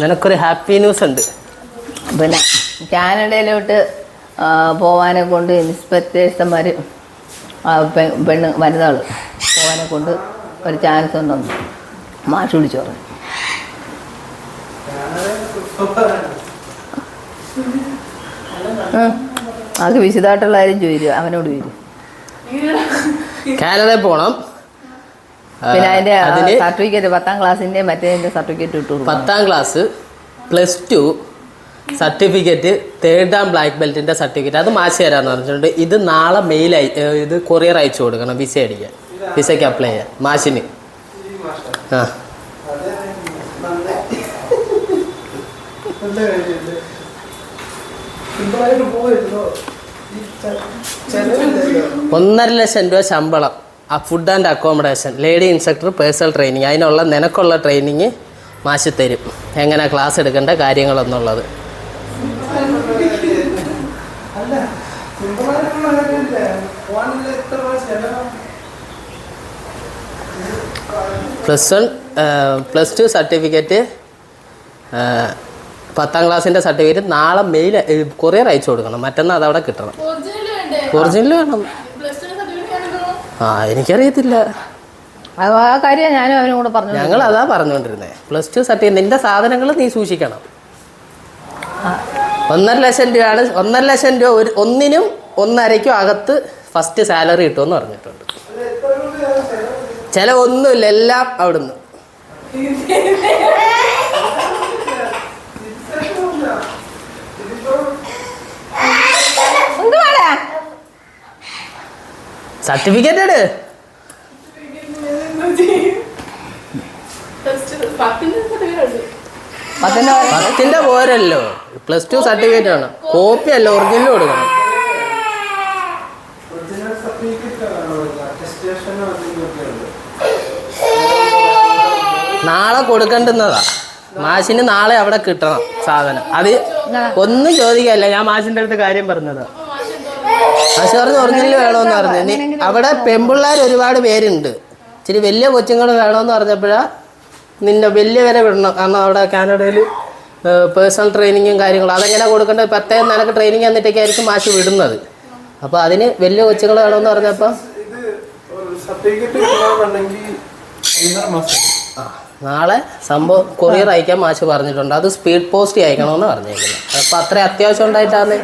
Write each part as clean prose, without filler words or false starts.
നിനക്കൊരു happy news ഉണ്ട്. പിന്നെ കാനഡയിലോട്ട് പോവാനെ കൊണ്ട് ഇൻസ്പെക്ടേഴ്സന്മാർ പെണ്ണ് മരുന്നാൾ പോവാനെ കൊണ്ട് ഒരു ചാൻസ് ഉണ്ടെന്ന് മാഷ് വിളിച്ചു പറഞ്ഞു. അത് വിശദമായിട്ടുള്ള കാര്യം ചോദിച്ചു അവനോട് ചോദിച്ചു. കാനഡയിൽ പോകണം. പിന്നെ അതിൻ്റെ സർട്ടിഫിക്കറ്റ് 10ാം ക്ലാസ്സിൻ്റെ മറ്റേ സർട്ടിഫിക്കറ്റ് ഇട്ടു. 10ാം ക്ലാസ് +2 സർട്ടിഫിക്കറ്റ് 3rd ബ്ലാക്ക് ബെൽറ്റിൻ്റെ സർട്ടിഫിക്കറ്റ് അത് മാച്ച് തരാമെന്ന് പറഞ്ഞിട്ടുണ്ട്. ഇത് നാളെ മെയിലായി ഇത് കൊറിയർ അയച്ചു കൊടുക്കണം വിസ അടിക്കാൻ, വിസയ്ക്ക് അപ്ലൈ ചെയ്യാൻ മാഷിന്. ആ $1,50,000 ശമ്പളം, food and accommodation, lady instructor, personal training. അതിനുള്ള നിനക്കുള്ള ട്രെയിനിങ് മാഷ് തരും, എങ്ങനെ ക്ലാസ് എടുക്കേണ്ട കാര്യങ്ങളെന്നുള്ളത്. +2 സർട്ടിഫിക്കറ്റ്, 10ാം ക്ലാസ്സിൻ്റെ സർട്ടിഫിക്കറ്റ് നാളെ മെയിൽ കൊറിയർ അയച്ചു കൊടുക്കണം. മറ്റന്നാൾ അതവിടെ കിട്ടണം. ഒറിജിനൽ വേണം. എനിക്കറിയത്തില്ല ആ കാര്യം ഞാനും അവനും കൂടെ പറഞ്ഞു. ഞങ്ങൾ അതാ പറഞ്ഞുകൊണ്ടിരുന്നത്. +2 സർട്ടിഫിക്കറ്റ് നിൻ്റെ സാധനങ്ങൾ നീ സൂക്ഷിക്കണം. 1,50,000 രൂപയാണ്. 1,50,000 രൂപ ഒന്നിനും 1.5ക്കും അകത്ത് ഫസ്റ്റ് സാലറി കിട്ടുമെന്ന് പറഞ്ഞിട്ടുണ്ട്. ചില ഒന്നുമില്ല, എല്ലാം അവിടുന്ന്. സർട്ടിഫിക്കറ്റ് എടു. 10ന്റെ പോരല്ലോ, +2 സർട്ടിഫിക്കറ്റ് ആണ്. കോപ്പി അല്ല, ഒറിജിനൽ കൊടുക്കണം. നാളെ കൊടുക്കേണ്ടുന്നതാ. മാഷിന് നാളെ അവിടെ കിട്ടണം സാധനം. അത് ഒന്നും ചോദിക്കല്ല, ഞാൻ മാഷിൻ്റെ അടുത്ത് കാര്യം പറഞ്ഞതാ. മാഷ് പറഞ്ഞ് ഒറിജിനൽ വേണമെന്ന് പറഞ്ഞു. അവിടെ പെൺപിള്ളേർ ഒരുപാട് പേരുണ്ട്, ഇച്ചിരി വലിയ കൊച്ചുങ്ങൾ വേണമെന്ന് പറഞ്ഞപ്പോഴാണ് നിന്നെ വലിയ വരെ വിടണം. കാരണം അവിടെ കാനഡയിൽ പേഴ്സണൽ ട്രെയിനിങ്ങും കാര്യങ്ങളും അതെങ്ങനെ കൊടുക്കേണ്ടത് പ്രത്യേകം നിനക്ക് ട്രെയിനിങ് തന്നിട്ടൊക്കെയായിരിക്കും മാഷ് വിടുന്നത്. അപ്പോൾ അതിന് വലിയ കൊച്ചുങ്ങൾ വേണമെന്ന് പറഞ്ഞപ്പോൾ നാളെ സംഭവം കൊറിയർ അയക്കാൻ മാഷ് പറഞ്ഞിട്ടുണ്ട്. അത് സ്പീഡ് പോസ്റ്റ് അയക്കണമെന്ന് പറഞ്ഞേക്കുന്നത്. അപ്പം അത്ര അത്യാവശ്യം ഉണ്ടായിട്ടാണ്.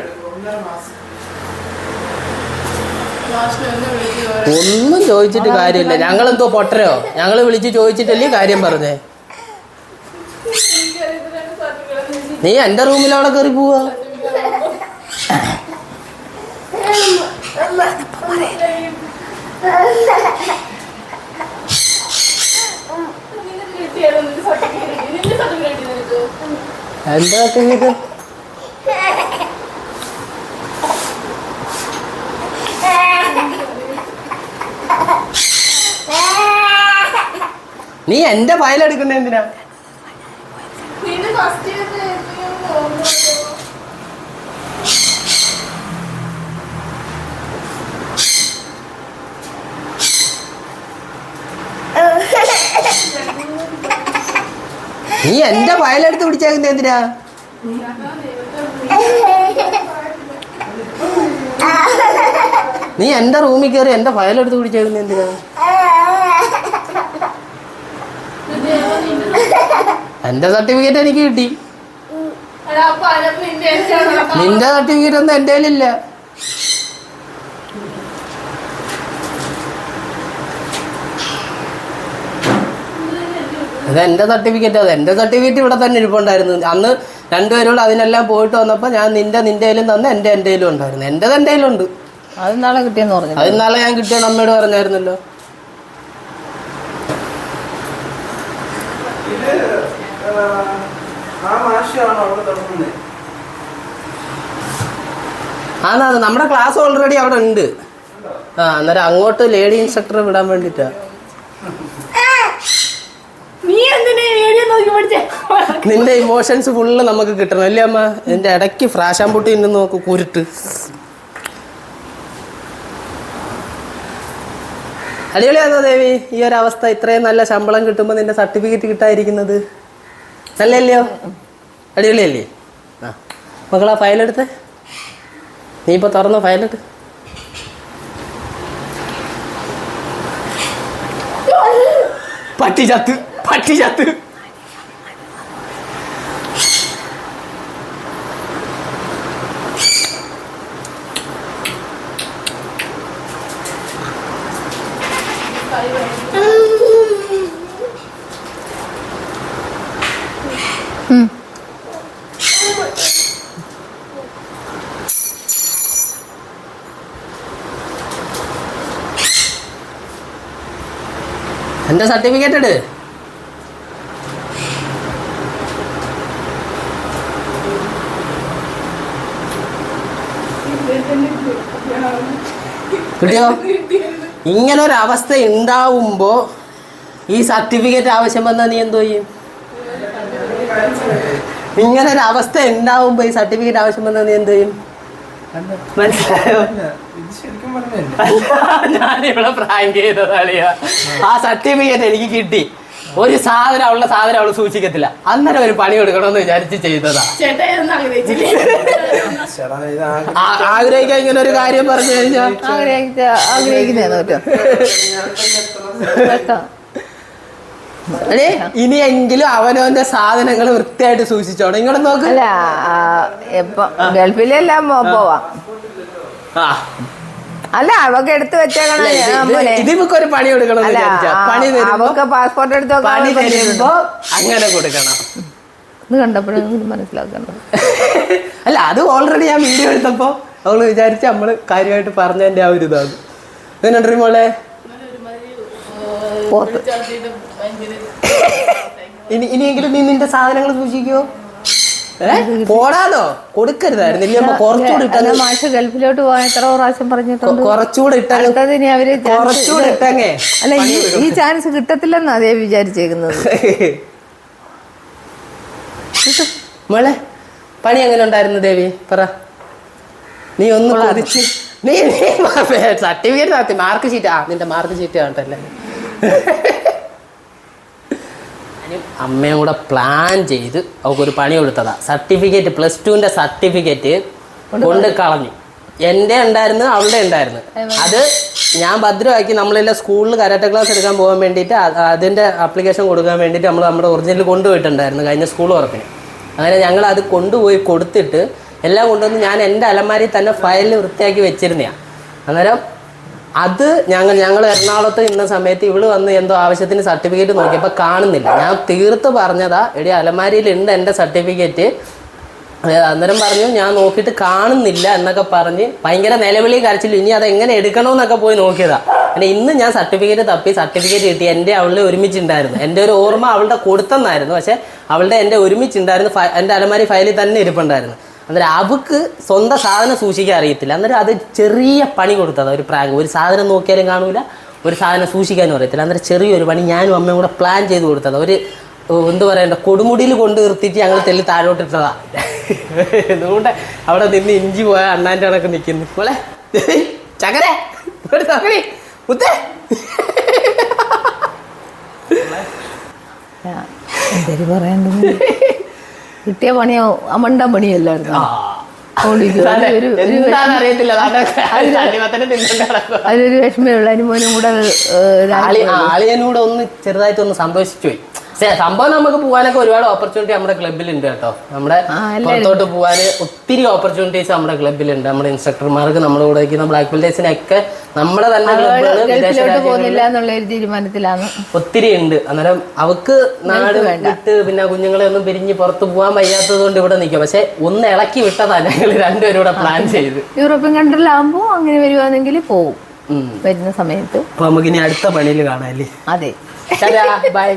ഒന്നും ചോദിച്ചിട്ട് കാര്യമില്ല. ഞങ്ങളെന്തോ പൊട്ടരോ? ഞങ്ങൾ വിളിച്ച് ചോദിച്ചിട്ടല്ലേ കാര്യം പറഞ്ഞേ. നീ എൻ്റെ റൂമിലവിടെ കയറി പോവാ. എന്താ സർട്ടിഫിക്കറ്റ്? നീ എന്റെ ഫയൽ എടുക്കണേ എന്തിനാ? നീ എന്റെ ഫയൽ എടുത്ത് പിടിച്ചേക്കുന്ന എന്തിനാ? നീ എന്റെ റൂമിൽ കയറി എന്റെ ഫയൽ എടുത്ത് പിടിച്ചേക്കുന്ന എന്തിനാ? എന്റെ സർട്ടിഫിക്കറ്റ് എനിക്ക് കിട്ടി. നിന്റെ സർട്ടിഫിക്കറ്റ് ഒന്നും എൻ്റെ കയ്യിലില്ല. അതെൻ്റെ സർട്ടിഫിക്കറ്റ്. എൻ്റെ സർട്ടിഫിക്കറ്റ് ഇവിടെ തന്നെ ഇരിപ്പുണ്ടായിരുന്നു. അന്ന് രണ്ടുപേരോട് അതിനെല്ലാം പോയിട്ട് വന്നപ്പോൾ ഞാൻ നിന്റെ കയ്യിലും തന്ന എൻ്റെ കയ്യിലും ഉണ്ടായിരുന്നു. എൻ്റെ കയ്യിലുണ്ട്. അത് നാളെ കിട്ടിയെന്ന് പറഞ്ഞു. അത് നാളെ ഞാൻ കിട്ടിയെന്ന് അമ്മയോട് പറഞ്ഞായിരുന്നല്ലോ. നമ്മുടെ ക്ലാസ് ഓൾറെഡി അവിടെ ഉണ്ട്. അന്നേരം അങ്ങോട്ട് ലേഡി ഇൻസ്ട്രക്ടർ വിടാൻ വേണ്ടിട്ടാ. നിന്റെ ഇമോഷൻസ് ഫുള്ള് നമുക്ക് കിട്ടണം അല്ലേ അമ്മ? എന്റെ ഇടയ്ക്ക് ഫ്രാഷാമ്പൂട്ടി ഇന്ന് നോക്ക് കുരുട്ട്. അടിപൊളിയാണോ ദേവി ഈ ഒരു അവസ്ഥ? ഇത്രയും നല്ല ശമ്പളം കിട്ടുമ്പോൾ നിന്റെ സർട്ടിഫിക്കറ്റ് കിട്ടാതിരിക്കുന്നത് നല്ലല്ലോ. അടിപൊളിയല്ലേ? ആ മക്കളാ ഫയലെടുത്ത്, നീ ഇപ്പോൾ തുറന്ന ഫയലെടുത്ത്. പട്ടി ചത്ത്, പട്ടി ചത്ത്. എൻ്റെ സർട്ടിഫിക്കറ്റ് ഇട്. കിട്ടിയോ? ഇങ്ങനൊരവസ്ഥ ഉണ്ടാവുമ്പോൾ ഈ സർട്ടിഫിക്കറ്റ് ആവശ്യം വന്നാൽ നീ എന്തോ ചെയ്യും? ഇങ്ങനൊരവസ്ഥ ഉണ്ടാവുമ്പോൾ ഈ സർട്ടിഫിക്കറ്റ് ആവശ്യം വന്നാൽ നീ എന്തോ ചെയ്യും? മനസ്സിലായോ? ഞാനിവിടെ പ്രാങ്ക് ചെയ്തതാളിയാ. ആ സർട്ടിഫിക്കറ്റ് എനിക്ക് കിട്ടി. ഒരു സാധനം അവള് സൂക്ഷിക്കത്തില്ല. അന്നേരം ഒരു പണി കൊടുക്കണമെന്ന് വിചാരിച്ച് ചെയ്തതാ. ആഗ്രഹിക്കാൻ ഇങ്ങനെ ഒരു കാര്യം പറഞ്ഞു കഴിഞ്ഞാൽ ഇനിയെങ്കിലും അവനവന്റെ സാധനങ്ങൾ വൃത്തിയായിട്ട് സൂക്ഷിച്ചോണം. ഇങ്ങോട്ട് നോക്ക്. അല്ല ഇപ്പൊ ഗൾഫിലെല്ലാം പോവാം. അല്ല അവക്ക് എടുത്ത് വെച്ചേക്കണം. ഇതിവക്ക് ഒരു പണി കൊടുക്കണം. അവക്ക് പാസ്പോർട്ട് എടുത്ത് പണി തരുമ്പോ അങ്ങനെ കൊടുക്കണം. ഇത് കണ്ടപ്പോഴും മനസ്സിലാക്കണം. അല്ല അത് ഓൾറെഡി ഞാൻ വീഡിയോ എടുത്തപ്പോ അവള് വിചാരിച്ച് നമ്മള് കാര്യമായിട്ട് പറഞ്ഞതിന്റെ ആ ഒരു ഇതാണ്. അങ്ങനെ മോളെ ഇനിയെങ്കിലും നീ നിന്റെ സാധനങ്ങൾ സൂക്ഷിക്കോ? പോടാന്നോ കൊടുക്കരുതായിരുന്നു. കുറച്ചുകൂടെ ഇട്ടാ മാഷ് ഗൾഫിലോട്ട് പോകാൻ എത്ര പ്രാവശ്യം പറഞ്ഞിട്ടുണ്ട്. കുറച്ചുകൂടെ ഇട്ടതിന് അവര് കുറച്ചുകൂടെ ഇട്ടങ്ങേ. അല്ല ഈ ചാൻസ് കിട്ടത്തില്ലെന്നാ അതേ വിചാരിച്ചേക്കുന്നത്. മോളെ പണി എങ്ങനെ ഉണ്ടായിരുന്നു ദേവി പറ. നീ ഒന്ന് കൊതിച്ച് നീ സർട്ടിഫിക്കറ്റ് നടത്തി മാർക്ക് ഷീറ്റ്. നിന്റെ മാർക്ക് ഷീറ്റ് കാണട്ടല്ലേ. അമ്മയും കൂടെ പ്ലാൻ ചെയ്ത് അവൾക്കൊരു പണി കൊടുത്തതാ. സർട്ടിഫിക്കറ്റ് +2ന്റെ സർട്ടിഫിക്കറ്റ് കൊണ്ട് കളഞ്ഞു. എൻ്റെ ഉണ്ടായിരുന്നു, അവളുടെ ഉണ്ടായിരുന്നു. അത് ഞാൻ ഭദ്രമാക്കി നമ്മളെല്ലാം സ്കൂളിൽ കരാട്ടെ ക്ലാസ് എടുക്കാൻ പോകാൻ വേണ്ടിയിട്ട് അതിൻ്റെ ആപ്ലിക്കേഷൻ കൊടുക്കാൻ വേണ്ടിയിട്ട് നമ്മൾ നമ്മുടെ ഒറിജിനൽ കൊണ്ടുപോയിട്ടുണ്ടായിരുന്നു കഴിഞ്ഞ സ്കൂൾ ഉറപ്പിന്. അങ്ങനെ ഞങ്ങൾ അത് കൊണ്ടുപോയി കൊടുത്തിട്ട് എല്ലാം കൊണ്ടുവന്ന് ഞാൻ എൻ്റെ അലമാരിയിൽ തന്നെ ഫയലിൽ വൃത്തിയാക്കി വെച്ചിരുന്നതാണ്. അന്നേരം അത് ഞങ്ങൾ എറണാകുളത്ത് ഇന്ന സമയത്ത് ഇവള് വന്ന് എന്തോ ആവശ്യത്തിന് സർട്ടിഫിക്കറ്റ് നോക്കിയപ്പോൾ കാണുന്നില്ല. ഞാൻ തീർത്ത് പറഞ്ഞതാ, എടി അലമാരിയിലുണ്ട് എൻ്റെ സർട്ടിഫിക്കറ്റ്. അന്നേരം പറഞ്ഞു ഞാൻ നോക്കിയിട്ട് കാണുന്നില്ല എന്നൊക്കെ പറഞ്ഞ് ഭയങ്കര നിലവിളി കരച്ചില്ല. ഇനി അതെങ്ങനെ എടുക്കണമെന്നൊക്കെ പോയി നോക്കിയതാ. അങ്ങനെ ഇന്ന് ഞാൻ സർട്ടിഫിക്കറ്റ് തപ്പി സർട്ടിഫിക്കറ്റ് കിട്ടി. എൻ്റെ അവളുടെ ഒരുമിച്ചുണ്ടായിരുന്നു. എൻ്റെ ഒരു ഓർമ്മ അവളുടെ കൊടുത്തെന്നായിരുന്നു. പക്ഷേ അവളുടെ എൻ്റെ ഒരുമിച്ചുണ്ടായിരുന്നു. എൻ്റെ അലമാരി ഫയലിൽ തന്നെ ഇരിപ്പുണ്ടായിരുന്നു. അന്നേരം അവക്ക് സ്വന്തം സാധനം സൂക്ഷിക്കാൻ അറിയത്തില്ല. അന്നേരം അത് ചെറിയ പണി കൊടുത്തതാ, ഒരു പ്രാങ്ക്. ഒരു സാധനം നോക്കിയാലും കാണൂല, ഒരു സാധനം സൂക്ഷിക്കാനും അറിയത്തില്ല. അന്നേരം ചെറിയൊരു പണി ഞാനും അമ്മയും കൂടെ പ്ലാൻ ചെയ്ത് കൊടുത്തതാ. ഒരു എന്ത് പറയണ്ട കൊടുമുടിയിൽ കൊണ്ട് നിർത്തിയിട്ട് ഞങ്ങൾ തെല്ലി താഴോട്ടിട്ടതാ. അതുകൊണ്ട് അവിടെ നിന്ന് ഇഞ്ചി പോയ അണ്ണാൻ്റെ കണക്ക് നിൽക്കുന്നു. പോലെ ചകര മുത്തേ എന്തൊരു പറയണ്ടത്. കിട്ടിയ പണിയോ അമണ്ട പണിയല്ലായിരുന്നു. അതിലൊരു വിഷമമുള്ള അനുമോനും കൂടെ ആളിയനൂടെ ഒന്ന് ചെറുതായിട്ടൊന്ന് സന്തോഷിച്ചു പോയി. സംഭവം നമുക്ക് പോകാനൊക്കെ ഒരുപാട് ഓപ്പർച്യൂണിറ്റി നമ്മുടെ ക്ലബിലുണ്ട് കേട്ടോ. നമ്മുടെ പുറത്തോട്ട് പോകാൻ ഒത്തിരി ഓപ്പർച്യൂണിറ്റീസ് നമ്മുടെ ക്ലബിലുണ്ട്. നമ്മുടെ ഇൻസ്ട്രക്ടർമാർക്ക് നമ്മുടെ കൂടെ വയ്ക്കുന്ന ബ്ലാക്ക് ബെൽറ്റേഴ്സിനൊക്കെ നമ്മുടെ തന്നെ തീരുമാനത്തിലാണ്. ഒത്തിരി ഉണ്ട്. അന്നേരം അവക്ക് നാട് വിട്ട് പിന്നെ കുഞ്ഞുങ്ങളെ ഒന്നും പിരിഞ്ഞ് പുറത്ത് പോകാൻ വയ്യാത്തത് കൊണ്ട് ഇവിടെ നിൽക്കും. പക്ഷെ ഒന്ന് ഇളക്കി വിട്ടതാ ഞങ്ങൾ രണ്ടുപേരും കൂടെ പ്ലാൻ ചെയ്ത്. യൂറോപ്യൻ കൺട്രിയിലാകുമ്പോൾ അങ്ങനെ വരുവാണെങ്കിൽ പോവും വരുന്ന സമയത്ത്. അപ്പൊ നമുക്ക് ഇനി അടുത്ത പണിയിൽ കാണാല്ലേ? അതെ, ബൈ.